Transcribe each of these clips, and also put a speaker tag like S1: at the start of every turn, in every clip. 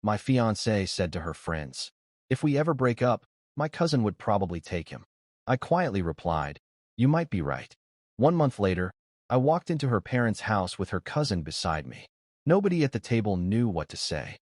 S1: my fiancée said to her friends. If we ever break up, my cousin would probably take him. I quietly replied, you might be right. 1 month later, I walked into her parents' house with her cousin beside me. Nobody at the table knew what to say.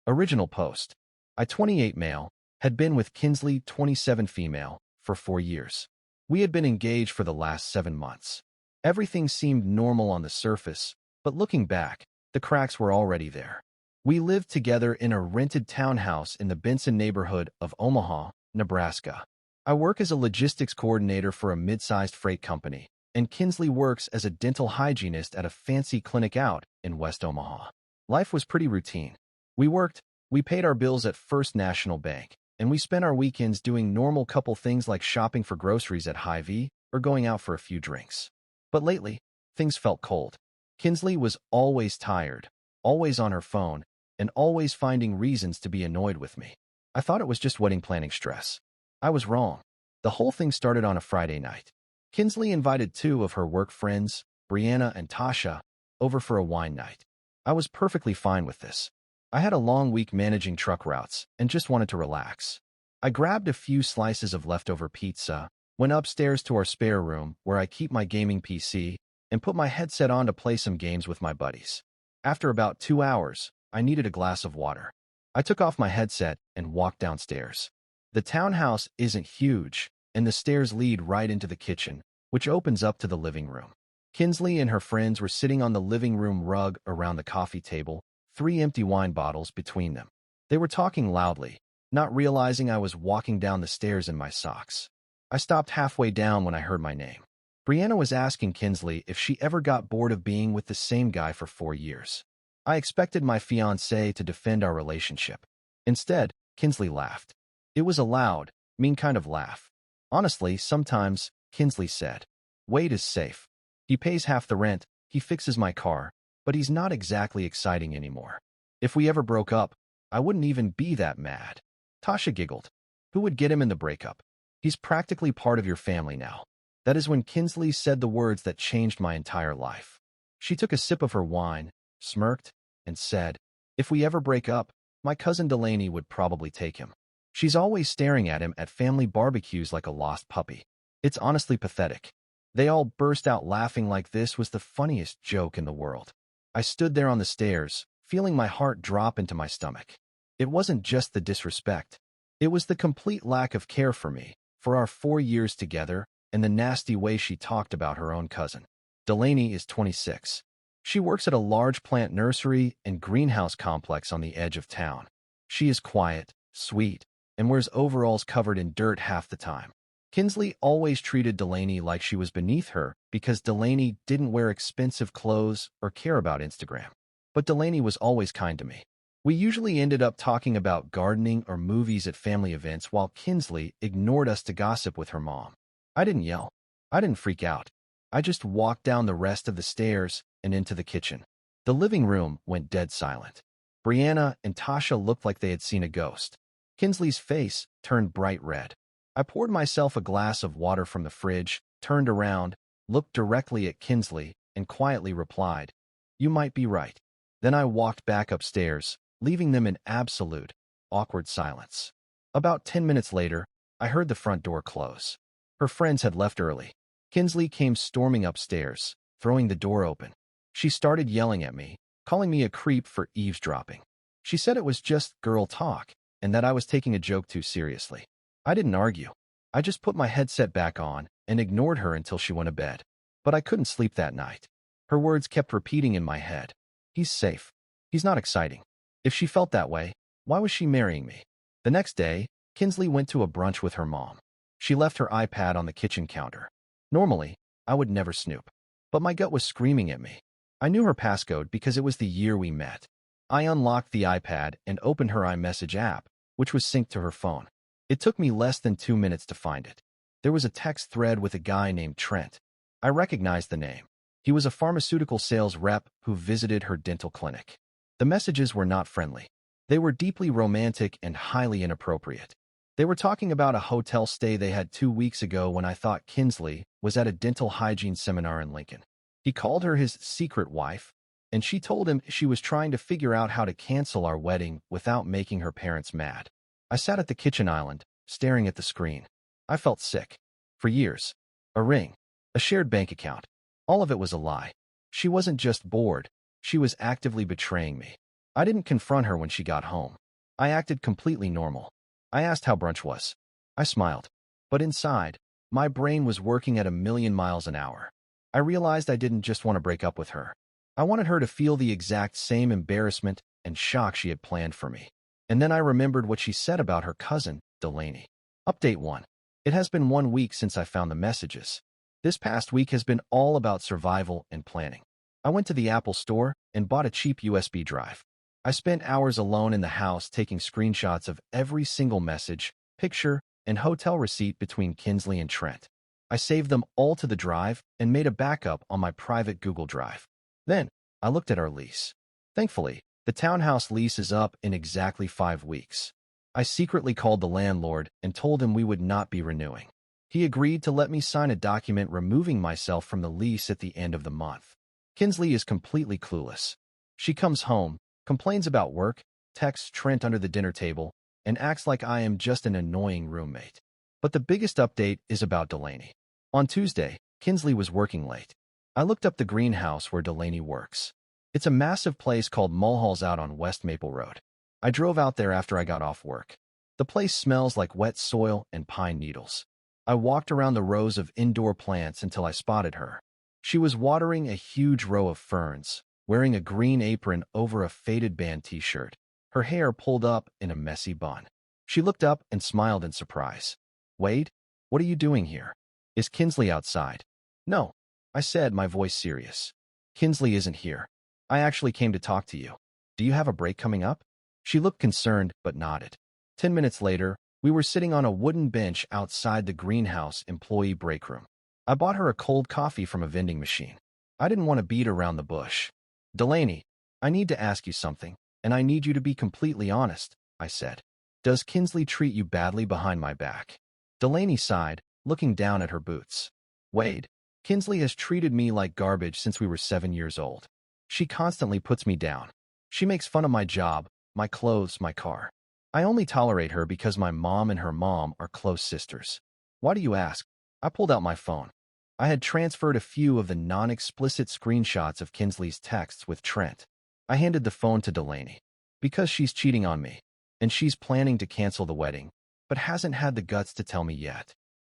S1: Original post. I, 28 male, had been with Qley, 27 female, for 4 years. We had been engaged for the last 7 months. Everything seemed normal on the surface, but looking back, the cracks were already there. We lived together in a rented townhouse in the Benson neighborhood of Omaha, Nebraska. I work as a logistics coordinator for a mid-sized freight company, and Qley works as a dental hygienist at a fancy clinic out in West Omaha. Life was pretty routine. We worked, we paid our bills at First National Bank, and we spent our weekends doing normal couple things like shopping for groceries at Hy-Vee or going out for a few drinks. But lately, things felt cold. Qley was always tired, always on her phone, and always finding reasons to be annoyed with me. I thought it was just wedding planning stress. I was wrong. The whole thing started on a Friday night. Qley invited 2 of her work friends, Brianna and Tasha, over for a wine night. I was perfectly fine with this. I had a long week managing truck routes and just wanted to relax. I grabbed a few slices of leftover pizza, went upstairs to our spare room where I keep my gaming PC, and put my headset on to play some games with my buddies. After about 2 hours, I needed a glass of water. I took off my headset and walked downstairs. The townhouse isn't huge, and the stairs lead right into the kitchen, which opens up to the living room. Qley and her friends were sitting on the living room rug around the coffee table, 3 empty wine bottles between them. They were talking loudly, not realizing I was walking down the stairs in my socks. I stopped halfway down when I heard my name. Brianna was asking Qley if she ever got bored of being with the same guy for 4 years. I expected my fiancée to defend our relationship. Instead, Qley laughed. It was a loud, mean kind of laugh. Honestly, sometimes, Qley said, Wade is safe. He pays half the rent, he fixes my car, but he's not exactly exciting anymore. If we ever broke up, I wouldn't even be that mad. Tasha giggled. Who would get him in the breakup? He's practically part of your family now. That is when Qley said the words that changed my entire life. She took a sip of her wine, smirked, and said, if we ever break up, my cousin Delaney would probably take him. She's always staring at him at family barbecues like a lost puppy. It's honestly pathetic. They all burst out laughing like this was the funniest joke in the world. I stood there on the stairs, feeling my heart drop into my stomach. It wasn't just the disrespect. It was the complete lack of care for me, for our 4 years together, and the nasty way she talked about her own cousin. Delaney is 26. She works at a large plant nursery and greenhouse complex on the edge of town. She is quiet, sweet, and wears overalls covered in dirt half the time. Qley always treated Delaney like she was beneath her because Delaney didn't wear expensive clothes or care about Instagram. But Delaney was always kind to me. We usually ended up talking about gardening or movies at family events while Qley ignored us to gossip with her mom. I didn't yell. I didn't freak out. I just walked down the rest of the stairs and into the kitchen. The living room went dead silent. Brianna and Tasha looked like they had seen a ghost. Qley's face turned bright red. I poured myself a glass of water from the fridge, turned around, looked directly at Qley, and quietly replied, you might be right. Then I walked back upstairs, leaving them in absolute, awkward silence. About 10 minutes later, I heard the front door close. Her friends had left early. Qley came storming upstairs, throwing the door open. She started yelling at me, calling me a creep for eavesdropping. She said it was just girl talk, and that I was taking a joke too seriously. I didn't argue. I just put my headset back on and ignored her until she went to bed. But I couldn't sleep that night. Her words kept repeating in my head. He's safe. He's not exciting. If she felt that way, why was she marrying me? The next day, Qley went to a brunch with her mom. She left her iPad on the kitchen counter. Normally, I would never snoop. But my gut was screaming at me. I knew her passcode because it was the year we met. I unlocked the iPad and opened her iMessage app, which was synced to her phone. It took me less than 2 minutes to find it. There was a text thread with a guy named Trent. I recognized the name. He was a pharmaceutical sales rep who visited her dental clinic. The messages were not friendly. They were deeply romantic and highly inappropriate. They were talking about a hotel stay they had 2 weeks ago when I thought Qley was at a dental hygiene seminar in Lincoln. He called her his secret wife, and she told him she was trying to figure out how to cancel our wedding without making her parents mad. I sat at the kitchen island, staring at the screen. I felt sick. For years. A ring. A shared bank account. All of it was a lie. She wasn't just bored. She was actively betraying me. I didn't confront her when she got home. I acted completely normal. I asked how brunch was. I smiled. But inside, my brain was working at 1,000,000 miles an hour. I realized I didn't just want to break up with her. I wanted her to feel the exact same embarrassment and shock she had planned for me. And then I remembered what she said about her cousin, Delaney. Update 1. It has been 1 week since I found the messages. This past week has been all about survival and planning. I went to the Apple store and bought a cheap USB drive. I spent hours alone in the house taking screenshots of every single message, picture, and hotel receipt between Qley and Trent. I saved them all to the drive and made a backup on my private Google Drive. Then, I looked at our lease. Thankfully, the townhouse lease is up in exactly 5 weeks. I secretly called the landlord and told him we would not be renewing. He agreed to let me sign a document removing myself from the lease at the end of the month. Qley is completely clueless. She comes home, complains about work, texts Trent under the dinner table, and acts like I am just an annoying roommate. But the biggest update is about Delaney. On Tuesday, Qley was working late. I looked up the greenhouse where Delaney works. It's a massive place called Mulhall's out on West Maple Road. I drove out there after I got off work. The place smells like wet soil and pine needles. I walked around the rows of indoor plants until I spotted her. She was watering a huge row of ferns, wearing a green apron over a faded band t-shirt, her hair pulled up in a messy bun. She looked up and smiled in surprise. "Wade, what are you doing here? Is Qley outside?" "No," I said, my voice serious. "Qley isn't here. I actually came to talk to you. Do you have a break coming up?" She looked concerned but nodded. 10 minutes later, we were sitting on a wooden bench outside the greenhouse employee break room. I bought her a cold coffee from a vending machine. I didn't want to beat around the bush. "Delaney, I need to ask you something, and I need you to be completely honest," I said. "Does Qley treat you badly behind my back?" Delaney sighed, looking down at her boots. "Wade, Qley has treated me like garbage since we were 7 years old. She constantly puts me down. She makes fun of my job, my clothes, my car. I only tolerate her because my mom and her mom are close sisters." "Why do you ask?" I pulled out my phone. I had transferred a few of the non-explicit screenshots of Qley's texts with Trent. I handed the phone to Delaney. "Because she's cheating on me, and she's planning to cancel the wedding, but hasn't had the guts to tell me yet."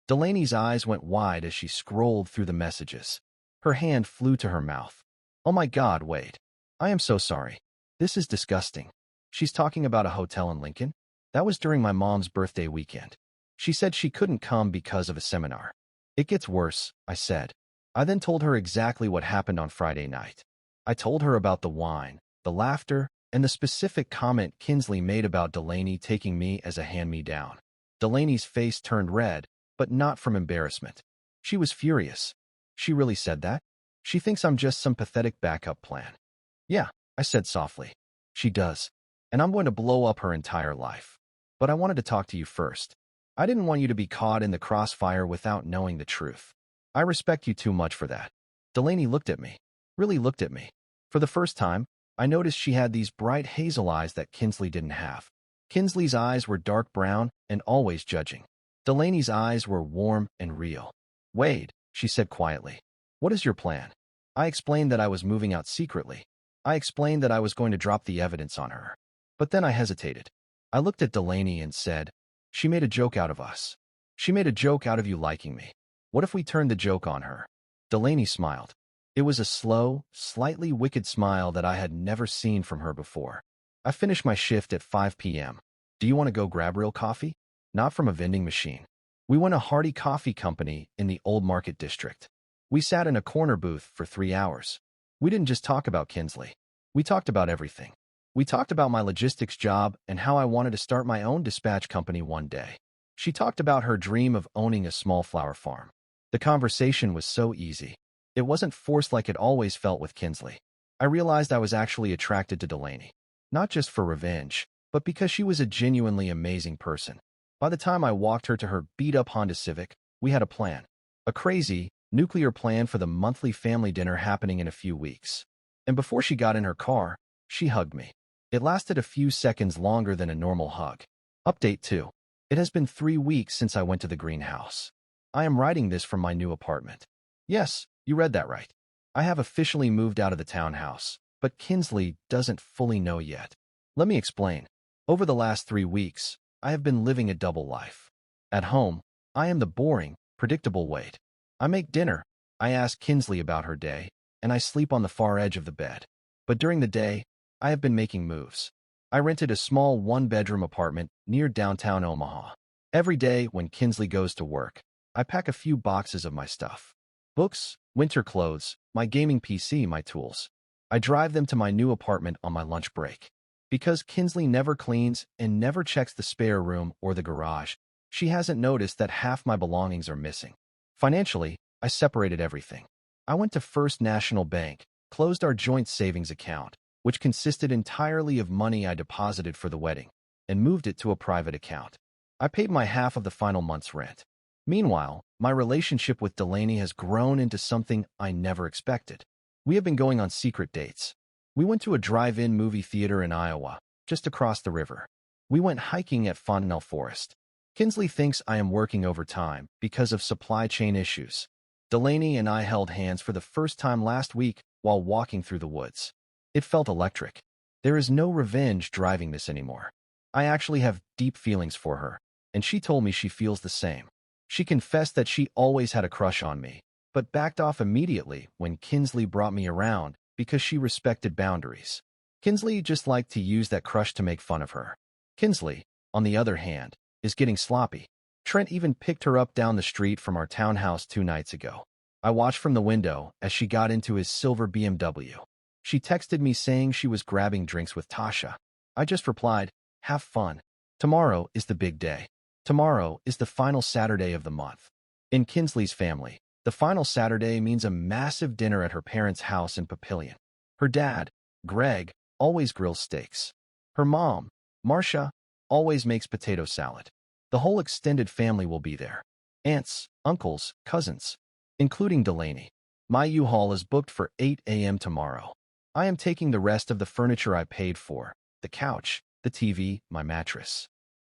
S1: Delaney's eyes went wide as she scrolled through the messages. Her hand flew to her mouth. "Oh my God, Wade. I am so sorry. This is disgusting. She's talking about a hotel in Lincoln? That was during my mom's birthday weekend. She said she couldn't come because of a seminar." "It gets worse," I said. I then told her exactly what happened on Friday night. I told her about the wine, the laughter, and the specific comment Qley made about Delaney taking me as a hand-me-down. Delaney's face turned red, but not from embarrassment. She was furious. "She really said that? She thinks I'm just some pathetic backup plan." "Yeah," I said softly. "She does. And I'm going to blow up her entire life. But I wanted to talk to you first. I didn't want you to be caught in the crossfire without knowing the truth. I respect you too much for that." Delaney looked at me. Really looked at me. For the first time, I noticed she had these bright hazel eyes that Qley didn't have. Qley's eyes were dark brown and always judging. Delaney's eyes were warm and real. "Wade," she said quietly. "What is your plan?" I explained that I was moving out secretly. I explained that I was going to drop the evidence on her. But then I hesitated. I looked at Delaney and said, "She made a joke out of us. She made a joke out of you liking me. What if we turned the joke on her?" Delaney smiled. It was a slow, slightly wicked smile that I had never seen from her before. "I finished my shift at 5 p.m. Do you want to go grab real coffee? Not from a vending machine." We went to Hardy Coffee Company in the Old Market District. We sat in a corner booth for 3 hours. We didn't just talk about Qley. We talked about everything. We talked about my logistics job and how I wanted to start my own dispatch company one day. She talked about her dream of owning a small flower farm. The conversation was so easy. It wasn't forced like it always felt with Qley. I realized I was actually attracted to Delaney. Not just for revenge, but because she was a genuinely amazing person. By the time I walked her to her beat-up Honda Civic, we had a plan. A crazy, nuclear plan for the monthly family dinner happening in a few weeks. And before she got in her car, she hugged me. It lasted a few seconds longer than a normal hug. Update 2. It has been 3 weeks since I went to the greenhouse. I am writing this from my new apartment. Yes, you read that right. I have officially moved out of the townhouse, but Qley doesn't fully know yet. Let me explain. Over the last 3 weeks, I have been living a double life. At home, I am the boring, predictable Wade. I make dinner, I ask Qley about her day, and I sleep on the far edge of the bed. But during the day, I have been making moves. I rented a small 1-bedroom apartment near downtown Omaha. Every day when Qley goes to work, I pack a few boxes of my stuff. Books, winter clothes, my gaming PC, my tools. I drive them to my new apartment on my lunch break. Because Qley never cleans and never checks the spare room or the garage, she hasn't noticed that half my belongings are missing. Financially, I separated everything. I went to First National Bank, closed our joint savings account, which consisted entirely of money I deposited for the wedding, and moved it to a private account. I paid my half of the final month's rent. Meanwhile, my relationship with Delaney has grown into something I never expected. We have been going on secret dates. We went to a drive-in movie theater in Iowa, just across the river. We went hiking at Fontenelle Forest. Qley thinks I am working overtime because of supply chain issues. Delaney and I held hands for the first time last week while walking through the woods. It felt electric. There is no revenge driving this anymore. I actually have deep feelings for her, and she told me she feels the same. She confessed that she always had a crush on me, but backed off immediately when Qley brought me around because she respected boundaries. Qley just liked to use that crush to make fun of her. Qley, on the other hand, is getting sloppy. Trent even picked her up down the street from our townhouse 2 nights ago. I watched from the window as she got into his silver BMW. She texted me saying she was grabbing drinks with Tasha. I just replied, "Have fun. Tomorrow is the big day. Tomorrow is the final Saturday of the month." In Qley's family, the final Saturday means a massive dinner at her parents' house in Papillion. Her dad, Greg, always grills steaks. Her mom, Marcia, always makes potato salad. The whole extended family will be there. Aunts, uncles, cousins, including Delaney. My U-Haul is booked for 8 a.m. tomorrow. I am taking the rest of the furniture I paid for, the couch, the TV, my mattress.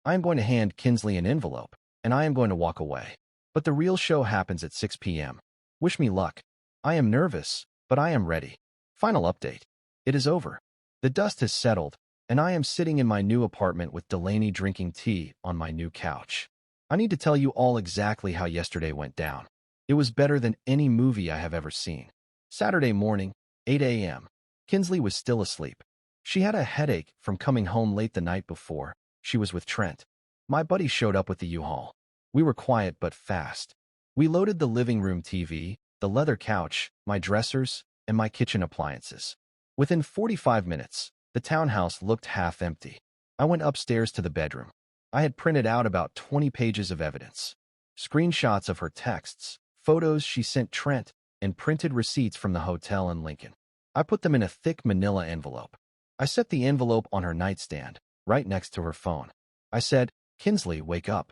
S1: I am going to hand Qley an envelope, and I am going to walk away. But the real show happens at 6 p.m. Wish me luck. I am nervous, but I am ready. Final update. It is over. The dust has settled, and I am sitting in my new apartment with Delaney drinking tea on my new couch. I need to tell you all exactly how yesterday went down. It was better than any movie I have ever seen. Saturday morning, 8 a.m. Qley was still asleep. She had a headache from coming home late the night before. She was with Trent. My buddy showed up with the U-Haul. We were quiet but fast. We loaded the living room TV, the leather couch, my dressers, and my kitchen appliances. Within 45 minutes, the townhouse looked half empty. I went upstairs to the bedroom. I had printed out about 20 pages of evidence. Screenshots of her texts, photos she sent Trent, and printed receipts from the hotel in Lincoln. I put them in a thick manila envelope. I set the envelope on her nightstand, right next to her phone. I said, "Qley, wake up."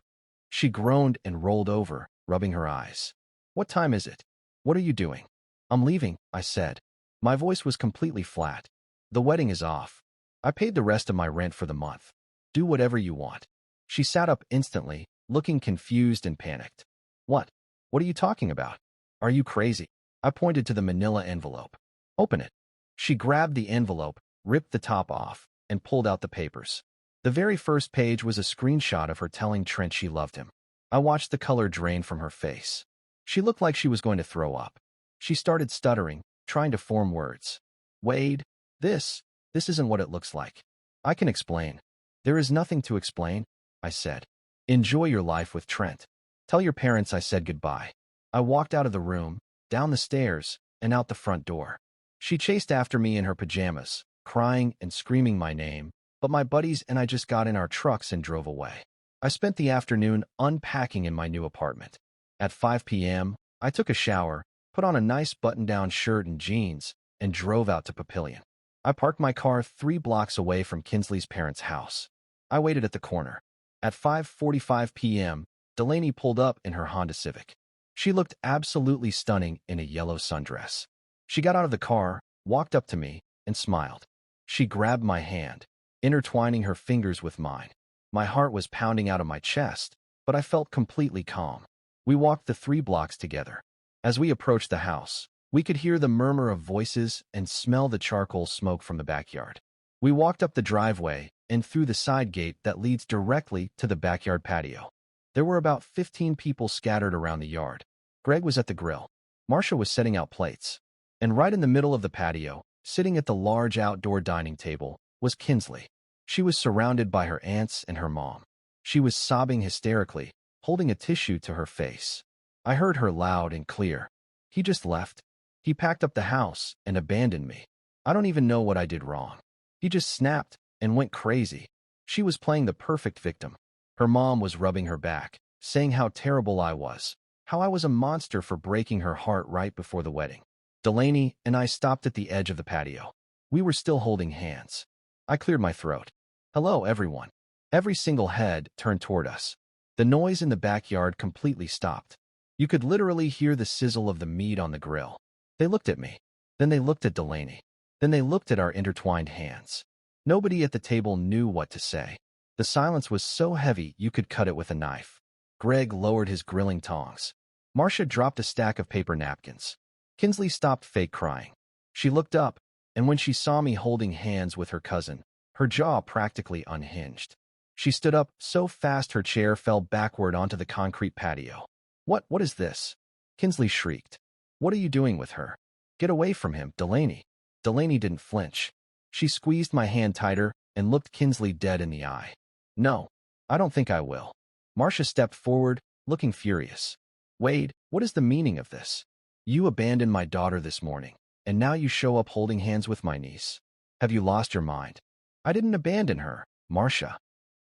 S1: She groaned and rolled over, rubbing her eyes. "What time is it? What are you doing?" "I'm leaving," I said. My voice was completely flat. "The wedding is off. I paid the rest of my rent for the month. Do whatever you want." She sat up instantly, looking confused and panicked. "What? What are you talking about? Are you crazy?" I pointed to the manila envelope. "Open it." She grabbed the envelope, ripped the top off, and pulled out the papers. The very first page was a screenshot of her telling Trent she loved him. I watched the color drain from her face. She looked like she was going to throw up. She started stuttering, trying to form words. "Wade, this isn't what it looks like." "I can explain." "There is nothing to explain," I said. "Enjoy your life with Trent. Tell your parents I said goodbye." I walked out of the room, down the stairs, and out the front door. She chased after me in her pajamas, crying and screaming my name, but my buddies and I just got in our trucks and drove away. I spent the afternoon unpacking in my new apartment. At 5 p.m., I took a shower, put on a nice button-down shirt and jeans, and drove out to Papillion. I parked my car 3 blocks away from Qley's parents' house. I waited at the corner. At 5:45 p.m., Delaney pulled up in her Honda Civic. She looked absolutely stunning in a yellow sundress. She got out of the car, walked up to me and smiled. She grabbed my hand, intertwining her fingers with mine. My heart was pounding out of my chest, but I felt completely calm. We walked the 3 blocks together. As we approached the house, we could hear the murmur of voices and smell the charcoal smoke from the backyard. We walked up the driveway and through the side gate that leads directly to the backyard patio. There were about 15 people scattered around the yard. Greg was at the grill. Marcia was setting out plates. And right in the middle of the patio, sitting at the large outdoor dining table, was Qley. She was surrounded by her aunts and her mom. She was sobbing hysterically, holding a tissue to her face. I heard her loud and clear. "He just left. He packed up the house and abandoned me. I don't even know what I did wrong. He just snapped and went crazy." She was playing the perfect victim. Her mom was rubbing her back, saying how terrible I was, how I was a monster for breaking her heart right before the wedding. Delaney and I stopped at the edge of the patio. We were still holding hands. I cleared my throat. "Hello, everyone." Every single head turned toward us. The noise in the backyard completely stopped. You could literally hear the sizzle of the meat on the grill. They looked at me. Then they looked at Delaney. Then they looked at our intertwined hands. Nobody at the table knew what to say. The silence was so heavy you could cut it with a knife. Greg lowered his grilling tongs. Marcia dropped a stack of paper napkins. Qley stopped fake crying. She looked up, and when she saw me holding hands with her cousin, her jaw practically unhinged. She stood up so fast her chair fell backward onto the concrete patio. What is this?" Qley shrieked. "What are you doing with her? Get away from him, Delaney." Delaney didn't flinch. She squeezed my hand tighter and looked Qley dead in the eye. "No, I don't think I will." Marcia stepped forward, looking furious. "Wade, what is the meaning of this? You abandoned my daughter this morning, and now you show up holding hands with my niece. Have you lost your mind?" "I didn't abandon her, Marcia,"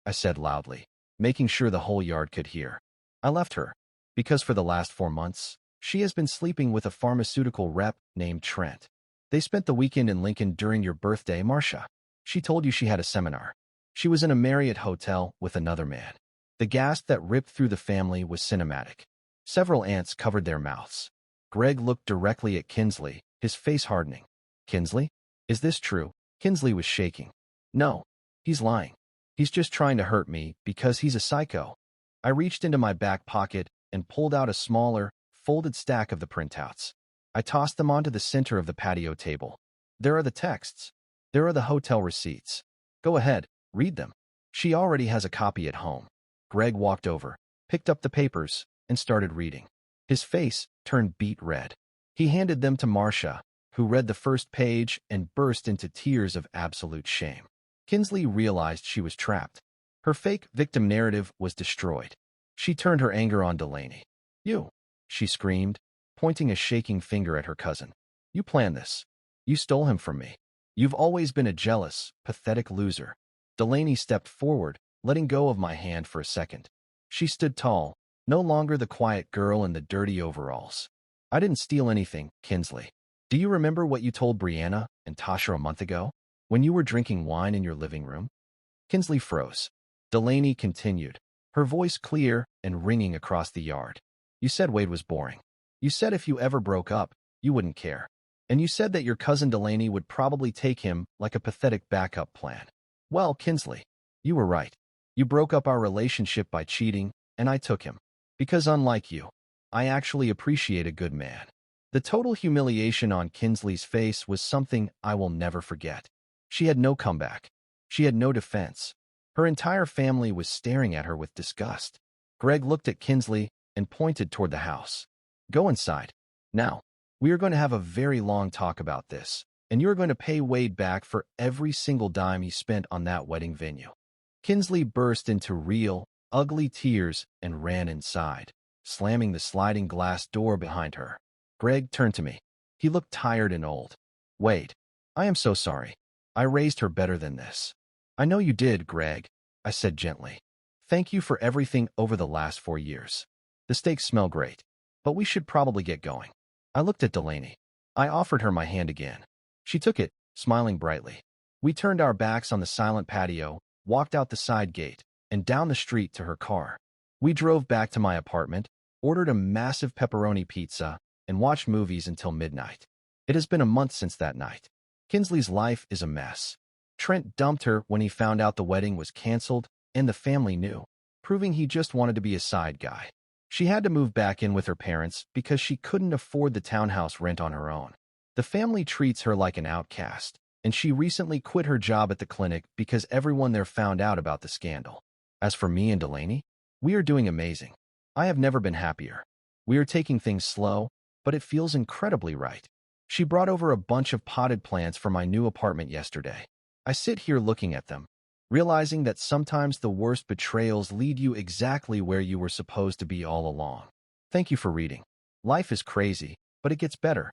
S1: I said loudly, making sure the whole yard could hear. "I left her, because for the last 4 months, she has been sleeping with a pharmaceutical rep named Trent. They spent the weekend in Lincoln during your birthday, Marcia. She told you she had a seminar. She was in a Marriott hotel with another man." The gasp that ripped through the family was cinematic. Several aunts covered their mouths. Greg looked directly at Qley, his face hardening. "Qley? Is this true?" Qley was shaking. "No, he's lying. He's just trying to hurt me because he's a psycho." I reached into my back pocket and pulled out a smaller, folded stack of the printouts. I tossed them onto the center of the patio table. "There are the texts. There are the hotel receipts. Go ahead, read them. She already has a copy at home." Greg walked over, picked up the papers, and started reading. His face turned beet red. He handed them to Marcia, who read the first page and burst into tears of absolute shame. Qley realized she was trapped. Her fake victim narrative was destroyed. She turned her anger on Delaney. "You," she screamed, pointing a shaking finger at her cousin. "You planned this. You stole him from me. You've always been a jealous, pathetic loser." Delaney stepped forward, letting go of my hand for a second. She stood tall, no longer the quiet girl in the dirty overalls. "I didn't steal anything, Qley. Do you remember what you told Brianna and Tasha a month ago, when you were drinking wine in your living room?" Qley froze. Delaney continued, her voice clear and ringing across the yard. "You said Wade was boring. You said if you ever broke up, you wouldn't care. And you said that your cousin Delaney would probably take him like a pathetic backup plan. Well, Qley, you were right. You broke up our relationship by cheating, and I took him. Because unlike you, I actually appreciate a good man." The total humiliation on Qley's face was something I will never forget. She had no comeback. She had no defense. Her entire family was staring at her with disgust. Greg looked at Qley and pointed toward the house. "Go inside. Now, we are going to have a very long talk about this, and you are going to pay Wade back for every single dime he spent on that wedding venue." Qley burst into real, ugly tears and ran inside, slamming the sliding glass door behind her. Greg turned to me. He looked tired and old. "Wade, I am so sorry. I raised her better than this." "I know you did, Greg," I said gently. "Thank you for everything over the last 4 years. The steaks smell great, but we should probably get going." I looked at Delaney. I offered her my hand again. She took it, smiling brightly. We turned our backs on the silent patio, walked out the side gate, and down the street to her car. We drove back to my apartment, ordered a massive pepperoni pizza, and watched movies until midnight. It has been a month since that night. Kinsley's life is a mess. Trent dumped her when he found out the wedding was canceled, and the family knew, proving he just wanted to be a side guy. She had to move back in with her parents because she couldn't afford the townhouse rent on her own. The family treats her like an outcast, and she recently quit her job at the clinic because everyone there found out about the scandal. As for me and Delaney, we are doing amazing. I have never been happier. We are taking things slow, but it feels incredibly right. She brought over a bunch of potted plants for my new apartment yesterday. I sit here looking at them, realizing that sometimes the worst betrayals lead you exactly where you were supposed to be all along. Thank you for reading. Life is crazy, but it gets better.